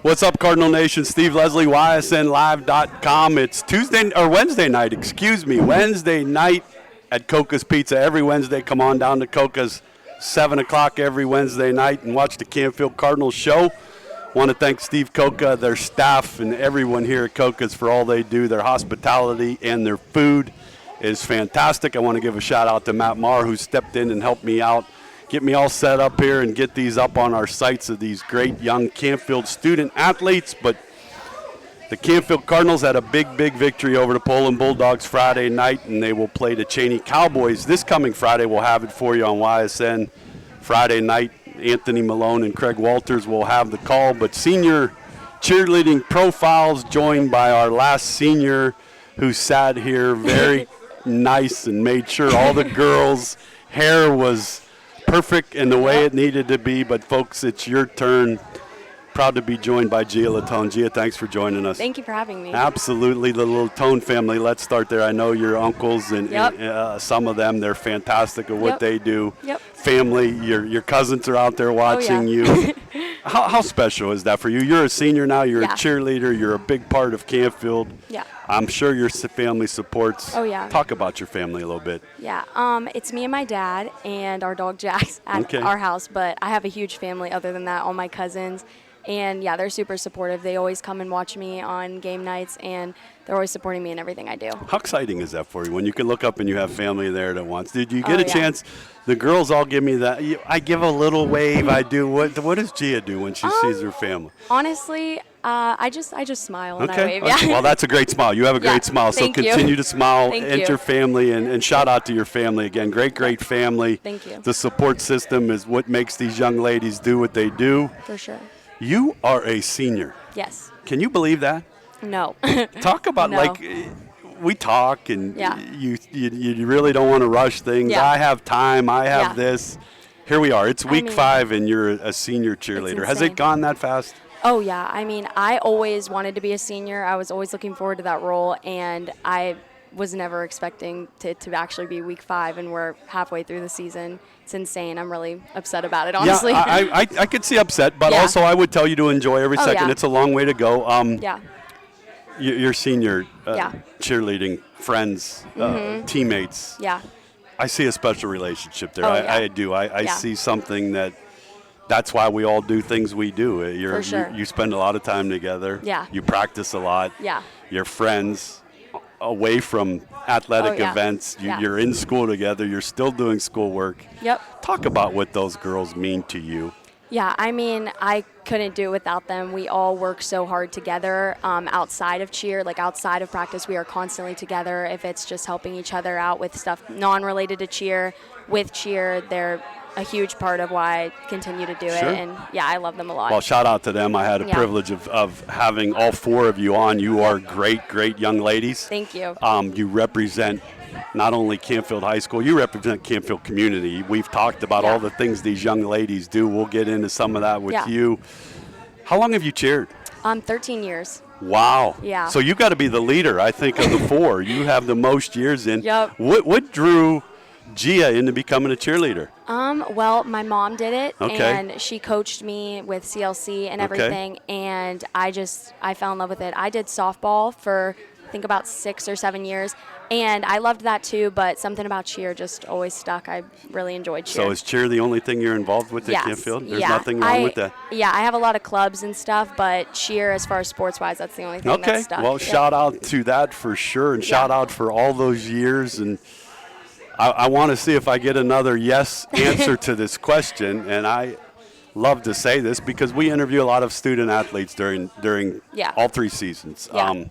What's up, Cardinal Nation? Steve Leslie, YSNLive.com. It's Wednesday night at Coca's Pizza. Every Wednesday, come on down to Coca's, 7 o'clock every Wednesday night, and watch the Canfield Cardinals show. Want to thank Steve Coca, their staff, and everyone here at Coca's for all they do. Their hospitality and their food is fantastic. I want to give a shout out to Matt Marr, who stepped in and helped me out, get me all set up here and get these up on our sites of these great young Canfield student athletes. But the Canfield Cardinals had a big victory over the Poland Bulldogs Friday night, and they will play the Cheney Cowboys this coming Friday. We'll have it for you on YSN Friday night. Anthony Malone and Craig Walters will have the call. But senior cheerleading profiles joined by our last senior who sat here very nice and made sure all the girls' hair was perfect in the way it needed to be. But, folks, it's your turn. Proud to be joined by Gia Latone. Gia, thanks for joining us. Thank you for having me. Absolutely. The Latone family. Let's start there. I know your uncles and some of them, they're fantastic at what they do. Family, your cousins are out there watching you. How special is that for you? You're a senior now. You're a cheerleader. You're a big part of Canfield. Yeah. I'm sure your family supports. Oh, yeah. Talk about your family a little bit. Yeah. It's me and my dad and our dog Jax at our house, but I have a huge family other than that, all my cousins. And, yeah, they're super supportive. They always come and watch me on game nights, and they're always supporting me in everything I do. How exciting is that for you when you can look up and you have family there that wants? Did you get a chance? The girls all give me that. I give a little wave. I do. What does Gia do when she sees her family? Honestly, I just smile and I wave. Yeah. Well, that's a great smile. You have a great smile. So continue to smile. Enter family and shout out to your family again. Great family. Thank you. The support system is what makes these young ladies do what they do. For sure. You are a senior. Yes. Can you believe that? No. Talk about we talk and you really don't want to rush things. Yeah. I have time. I have this. Here we are. It's week 5 and you're a senior cheerleader. Has it gone that fast? Oh, yeah. I mean, I always wanted to be a senior. I was always looking forward to that role, and I was never expecting to actually be week 5, and we're halfway through the season. It's insane. I'm really upset about it, honestly. Yeah, I could see upset, but also I would tell you to enjoy every second. It's a long way to go. Your senior cheerleading friends, teammates. Yeah. I see a special relationship there. Oh, I do. I see something that's why we all do things we do. For sure. You spend a lot of time together. Yeah. You practice a lot. Yeah. You're friends away from athletic events. You're in school together. You're still doing schoolwork. Yep. Talk about what those girls mean to you. Yeah, I mean, I couldn't do it without them. We all work so hard together outside of cheer, like outside of practice. We are constantly together. If it's just helping each other out with stuff non-related to cheer, with cheer, they're a huge part of why I continue to do it. And, I love them a lot. Well, shout out to them. I had a privilege of having all 4 of you on. You are great young ladies. Thank you. You represent not only Canfield High School, you represent Canfield community. We've talked about all the things these young ladies do. We'll get into some of that with you. How long have you cheered? 13 years. Wow. Yeah. So you got to be the leader, I think, of the 4. You have the most years in. Yep. What drew Gia into becoming a cheerleader? Well, my mom did it, and she coached me with CLC and everything, and I fell in love with it. I did softball for, I think, about 6 or 7 years, and I loved that too, but something about cheer just always stuck. I really enjoyed cheer. So is cheer the only thing you're involved with at Canfield? There's nothing wrong with that? Yeah, I have a lot of clubs and stuff, but cheer, as far as sports-wise, that's the only thing that's stuck. Well, shout out to that for sure, and shout out for all those years. And I want to see if I get another yes answer to this question, and I love to say this because we interview a lot of student athletes during all 3 seasons. Yeah.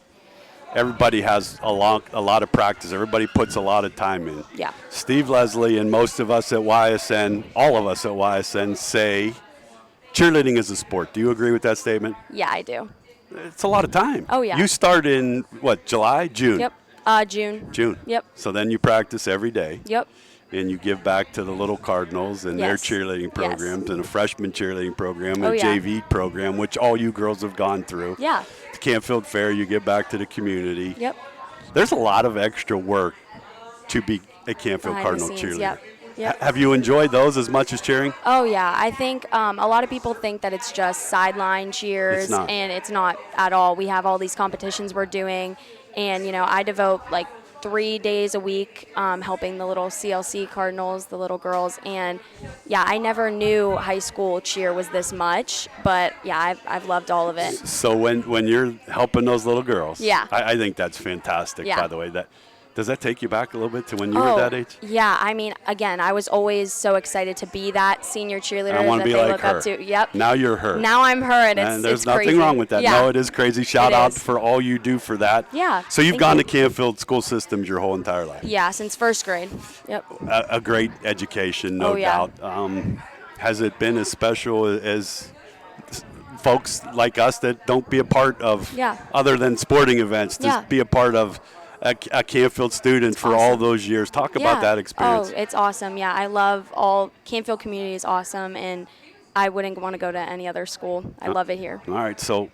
Everybody has a lot of practice. Everybody puts a lot of time in. Yeah. Steve Leslie and most of us at YSN, all of us at YSN, say cheerleading is a sport. Do you agree with that statement? Yeah, I do. It's a lot of time. Oh, yeah. You start in, what, July, June? Yep. June. June. Yep. So then you practice every day. Yep. And you give back to the little Cardinals and their cheerleading programs and a freshman cheerleading program and a JV program, which all you girls have gone through. Yeah. The Canfield Fair, you give back to the community. Yep. There's a lot of extra work to be a Canfield Behind Cardinal the scenes, cheerleader. yep. Yep. Have you enjoyed those as much as cheering? Oh yeah, I think a lot of people think that it's just sideline cheers, It's not. and it's not at all. We have all these competitions we're doing, and I devote like 3 days a week helping the little CLC Cardinals, the little girls, and yeah, I never knew high school cheer was this much, but yeah, I've loved all of it. So when you're helping those little girls, Yeah. I think that's fantastic. Yeah. By the way, does that take you back a little bit to when you were that age? Yeah, I mean, again, I was always so excited to be that senior cheerleader I want that to be they like look her. up to. Yep. Now you're her. Now I'm her, and And there's it's nothing crazy. wrong with that. Yeah. No, it is crazy. Shout It out is. for all you do for that. Yeah, So you've thank gone you. to Canfield school systems your whole entire life. Yeah, since first grade. Yep. A great education, no Oh, yeah. doubt. Has it been as special as folks like us that don't be a part of, Yeah. other than sporting events, to Yeah. be a part of a Canfield student for all awesome. those years? Talk Yeah. about that experience. Oh, it's awesome. Yeah, I love Canfield community is awesome, and I wouldn't want to go to any other school. I love it here. All right, so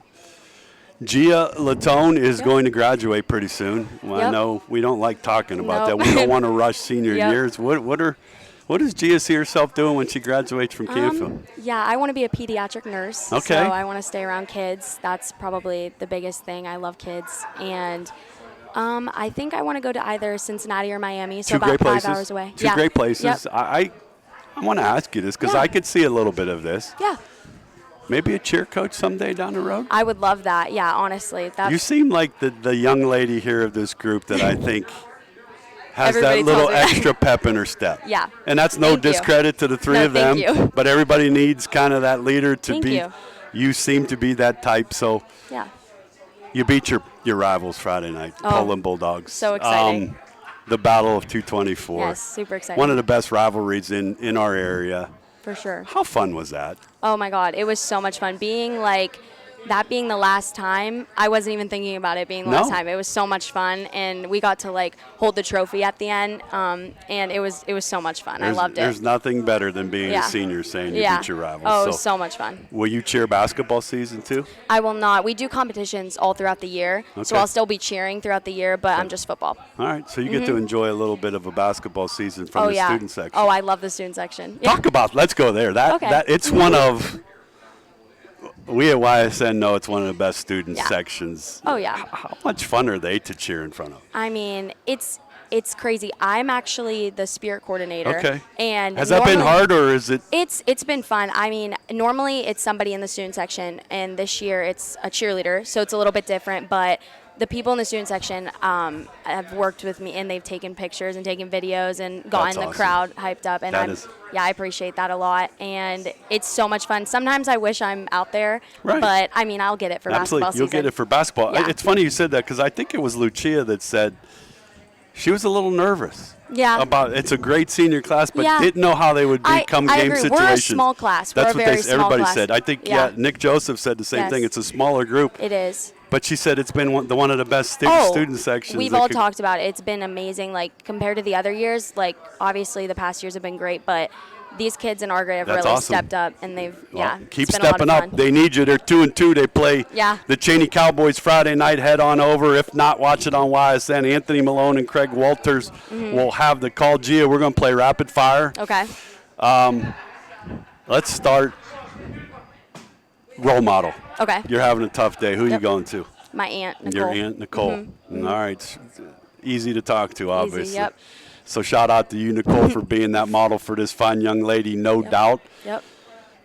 Gia Latone is Yep. going to graduate pretty soon. Well, I Yep. know we don't like talking about Nope. that. We don't want to rush senior Yep. years. What does Gia see herself doing when she graduates from Canfield? Yeah, I want to be a pediatric nurse. Okay. So I want to stay around kids. That's probably the biggest thing. I love kids, and I think I want to go to either Cincinnati or Miami. So Two about great 5 places. hours away. Two Yeah. great places. Yep. I want to ask you this because Yeah. I could see a little bit of this. Yeah. Maybe a cheer coach someday down the road? I would love that. Yeah, honestly. That's You seem like the young lady here of this group that I think has Everybody that little tells me that. extra pep in her step. Yeah. And that's no Thank you. discredit to the three No, of them, thank you. but everybody needs kind of that leader to Thank be. you. You seem to be that type. So Yeah. you beat your rivals Friday night, Oh, Poland Bulldogs. so exciting. The Battle of 224. Yes, super exciting. One of the best rivalries in our area. For sure. How fun was that? Oh my God, it was so much fun. Being the last time, I wasn't even thinking about it being the last No. time. It was so much fun, and we got to hold the trophy at the end, and it was so much fun. I loved it. There's nothing better than being Yeah. a senior saying you Yeah. beat your rivals. Oh, it was so much fun. Will you cheer basketball season too? I will not. We do competitions all throughout the year, so Okay. I'll still be cheering throughout the year, but I'm just football. All right, so you get to enjoy a little bit of a basketball season from Oh the yeah. student section. Oh, I love the student section. Yeah. Let's go there. Okay. It's one of, we at YSN know it's one of the best student Yeah. sections. Oh, yeah. How much fun are they to cheer in front of? I mean, it's crazy. I'm actually the spirit coordinator. Okay. And Has that been normally- hard, or is it? It's been fun. I mean, normally it's somebody in the student section, and this year it's a cheerleader, so it's a little bit different. But the people in the student section have worked with me, and they've taken pictures and taken videos and gotten That's the awesome. crowd hyped up. And I appreciate that a lot. And it's so much fun. Sometimes I wish I'm out there, Right. but I mean, I'll get it for Absolutely, basketball you'll season. get it for basketball. Yeah. It's funny you said that because I think it was Lucia that said she was a little nervous. Yeah. About it's a great senior class, but Yeah. didn't know how they would I become game agree. situations. We're a small class. That's We're a what very small everybody class. said. I think Yeah. Nick Joseph said the same Yes. thing. It's a smaller group. It is. But she said it's been one of the best student sections. We've all talked about it. It's been amazing. Compared to the other years, obviously the past years have been great, but these kids in our grade have That's really awesome. stepped up, and they've Keep it's been a lot stepping of up. fun. They need you. They're 2-2. They play Yeah. the Cheney Cowboys Friday night. Head on over. If not, watch it on YSN. Anthony Malone and Craig Walters will have the call. Gia, we're going to play rapid fire. Okay. Let's start. Role model. Okay. You're having a tough day. Who are you Yep. going to? My aunt, Nicole. Your aunt, Nicole. All right. It's easy to talk to, obviously. yep. So shout out to you, Nicole, for being that model for this fine young lady, no doubt. Yep.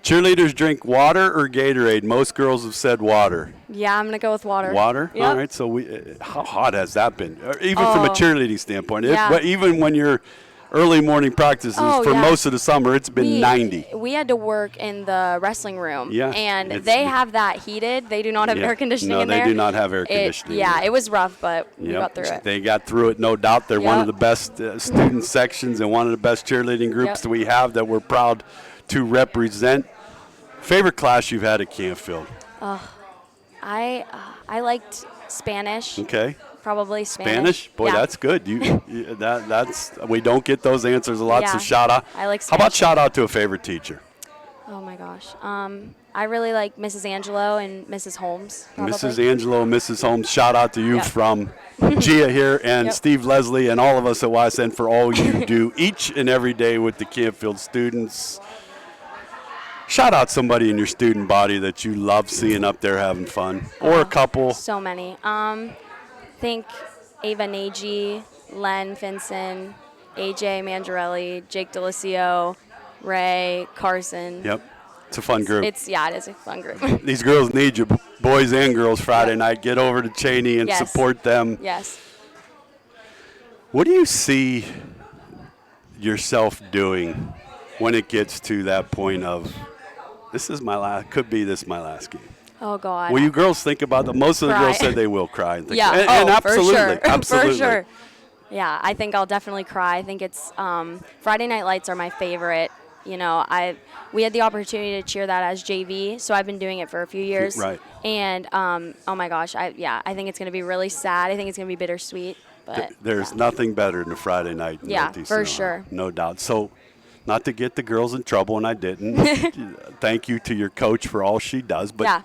Cheerleaders drink water or Gatorade? Most girls have said water. Yeah, I'm gonna go with water. Water? Yep. All right. So how hot has that been? Or even from a cheerleading standpoint. Yeah. Even when you're early morning practices, for yeah. most of the summer, it's been 90. We had to work in the wrestling room. Yeah, And it's- they have that heated. They do not have Yeah. air conditioning No, in they there. do not have air conditioning. Yeah, it was rough, but we Yep. got through it. They got through it, no doubt. They're one of Yep. the best student sections and one of the best cheerleading groups Yep. that we have that we're proud to represent. Favorite class you've had at Canfield? I liked Spanish. Okay. Probably Spanish. Spanish? Boy, Yeah. that's good. We don't get those answers a lot, so Yeah. shout out. I like How about Spanish. shout out to a favorite teacher? Oh my gosh. I really like Mrs. Angelo and Mrs. Holmes. Probably. Mrs. Angelo, Mrs. Holmes, shout out to you Yep. from Gia here and Yep. Steve Leslie and all of us at YSN for all you do each and every day with the Canfield students. Shout out somebody in your student body that you love seeing up there having fun, or a couple. So many. Think Ava Nagy, Len Finson, AJ Mangiarelli, Jake Delisio, Ray, Carson. Yep, it's a fun group. It is a fun group. These girls need you, boys and girls, Friday Yep. night. Get over to Cheney and Yes. support them. Yes. What do you see yourself doing when it gets to that point of, this is my last, could be this my last game? Oh God. Will you girls think about that? Most of the Cry. girls said they will cry. And think, Yeah. and absolutely, for sure. absolutely. For sure. Yeah, I think I'll definitely cry. I think it's Friday Night Lights are my favorite. You know, we had the opportunity to cheer that as JV, so I've been doing it for a few years. Right. And oh my gosh, I think it's going to be really sad. I think it's going to be bittersweet. But There's yeah. nothing better than a Friday night. in Yeah, Northeast for Sonoma, sure. No doubt. So, not to get the girls in trouble, and I didn't. Thank you to your coach for all she does. But Yeah.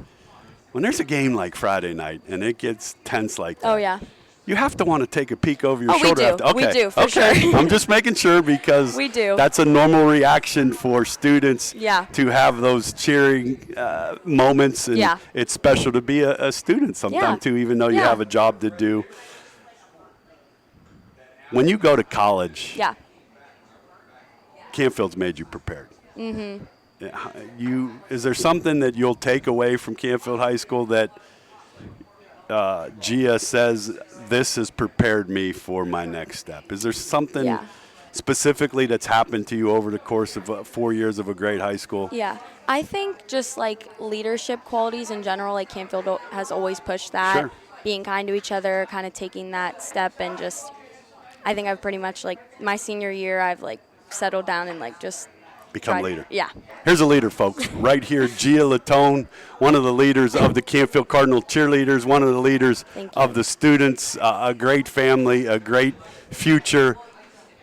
when there's a game like Friday night and it gets tense like that, Oh yeah. you have to want to take a peek over your Oh, we shoulder. do. After. We Okay. do, for okay. sure. I'm just making sure because We do. that's a normal reaction for students Yeah. to have those cheering moments. And Yeah. it's special to be a student sometimes Yeah. too, even though you Yeah. have a job to do. When you go to college, Yeah. Canfield's made you prepared. Mm-hmm. Is there something that you'll take away from Canfield High School that Gia says, this has prepared me for my next step? Is there something Yeah. specifically that's happened to you over the course of 4 years of a great high school? Yeah, I think just like leadership qualities in general, like Canfield has always pushed that. Sure. Being kind to each other, kind of taking that step, and just, I think I've pretty much like my senior year, I've like settled down and like just Become tried- leader. Yeah. Here's a leader, folks. Right here, Gia Latone, one of the leaders of the Canfield Cardinal cheerleaders, one of the leaders Thank you. of the students, a great family, a great future.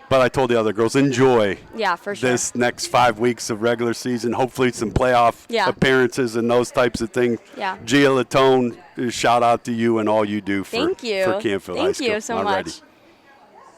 But I told the other girls, enjoy Yeah, for sure. this next 5 weeks of regular season, hopefully some playoff Yeah. appearances and those types of things. Yeah. Gia Latone, shout out to you and all you do for, Thank you. for Canfield High Thank School. you so Alrighty. much.